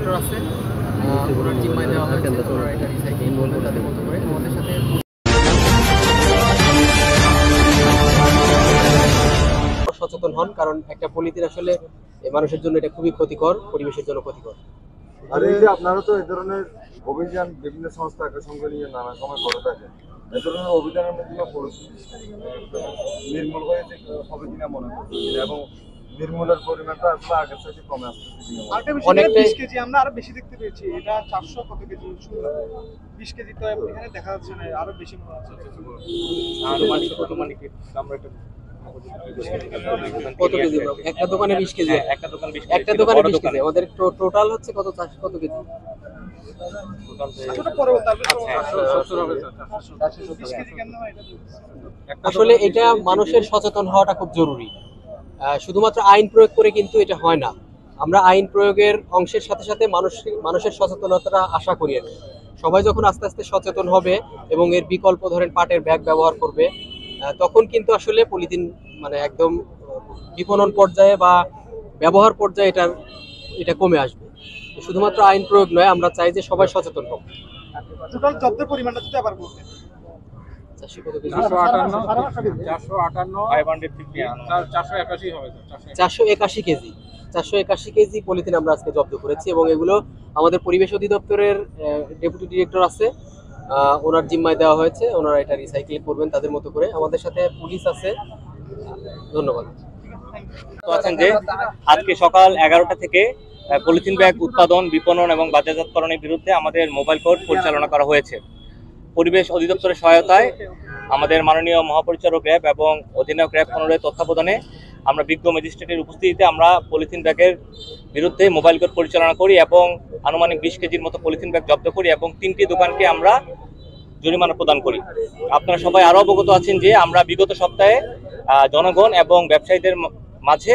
Director আছে, ওনার জিম্মায় দেওয়া হয়েছে, ওনারা এটা রিসাইক্লিং করবেন তাদের মতো করে। আমাদের সাথে সচেতন হন, কারণ একটা পলিথিন আসলে মানুষের জন্য এটা খুবই ক্ষতিকর, পরিবেশের জন্য ক্ষতিকর। আর এই যে আপনারা তো এই ধরনের অভিযান বিভিন্ন সংস্থাকে সঙ্গে নিয়ে নানা সময় করে থাকেন, এই ধরনের অভিযানের মধ্যে পলিথিন নির্মূল হয়েছে হবে কিনা মনে করছেন, এবং নির্মূলের পরিমাণটা আসলে আগের থেকে কমে আসছে? অনেকটা 20 কেজি আমরা আরো বেশি দেখতে পেয়েছি। এটা 400 কত কেজি শুনলাম, 20 কেজি তো এখানে দেখা যাচ্ছে না, আরো বেশি মনে হচ্ছে। আমরা এটা কত কেজি? একটা দোকানে 20 কেজি, একটা দোকানে 20 কেজি। আমাদের টোটাল হচ্ছে কত কেজি? আসলে এটা মানুষের সচেতন হওয়াটা খুব জরুরি। শুধুমাত্র আইন প্রয়োগ করে কিন্তু এটা হয় না। আমরা আইন প্রয়োগের অংশের সাথে সাথে মানুষের সচেতনতাটা আশা করি। সবাই যখন আস্তে আস্তে সচেতন হবে এবং এর বিকল্প ধরেন পাটের ব্যাগ ব্যবহার করবে, তখন কিন্তু আসলে পলিথিন মানে একদম বিপণন পর্যায়ে বা ব্যবহার পর্যায়ে এটা কমে আসবে। শুধুমাত্র আইন প্রয়োগ নয়, আমরা চাই যে সবাই সচেতন হোক। টোটাল জব্দের পরিমাণটা যদি আবার বলতেন। 481 কেজি পলিথিন আমরা আজকে জব্দ করেছি, এবং এগুলো আমাদের পরিবেশ অধিদপ্তরের ডেপুটি ডিরেক্টর আছে, ওনার জিম্মায় দেওয়া হয়েছে, ওনারা এটা রিসাইকেল করবেন তাদের মতো করে। আমাদের সাথে পুলিশ আছে। ধন্যবাদ। আছেন যে আজকে সকাল 11টা থেকে পলিথিন ব্যাগ উৎপাদন, বিপণন এবং বাজারজাতকরণের বিরুদ্ধে আমাদের মোবাইল কোর্ট পরিচালনা করা হয়েছে। পরিবেশ অধিদপ্তরের সহায়তায় আমাদের মাননীয় মহাপরিচালক র্যাব এবং অধিনায়ক র্যাব 15 তত্ত্বাবধানে আমরা বিজ্ঞ ম্যাজিস্ট্রেটের উপস্থিতিতে আমরা পলিথিন ব্যাগের বিরুদ্ধে মোবাইল কোর্ট পরিচালনা করি এবং আনুমানিক 20 কেজির মতো পলিথিন ব্যাগ জব্দ করি এবং 3টি দোকানকে আমরা জরিমানা প্রদান করি। আপনারা সবাই আরও অবগত আছেন যে আমরা বিগত সপ্তাহে জনগণ এবং ব্যবসায়ীদের মাঝে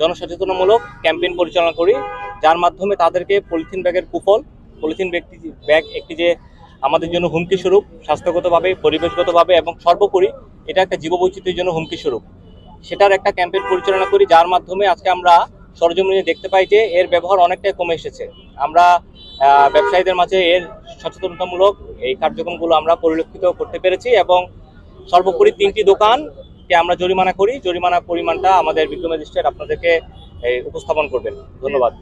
জনসচেতনমূলক ক্যাম্পেইন পরিচালনা করি, যার মাধ্যমে তাদেরকে পলিথিন ব্যাগের কুফল, পলিথিন ব্যাগ একটি যে আমাদের জন্য হুমকি স্বরূপ, স্বাস্থ্যগতভাবে, পরিবেশগতভাবে এবং সর্বোপরি এটা একটা জীববৈচিত্র্যের জন্য হুমকি স্বরূপ, সেটার একটা ক্যাম্পেইন পরিচালনা করি, যার মাধ্যমে আজকে আমরা সরজমিনে দেখতে পাই যে এর ব্যবহার অনেকটাই কমে এসেছে। আমরা ব্যবসায়ীদের মাঝে এর সচেতনতামূলক এই কার্যক্রমগুলো আমরা পরিলক্ষিত করতে পেরেছি এবং সর্বোপরি 3টি দোকানকে আমরা জরিমানা করি। জরিমানার পরিমাণটা আমাদের বিজ্ঞ ম্যাজিস্ট্রেট আপনাদেরকে উপস্থাপন করবেন। ধন্যবাদ।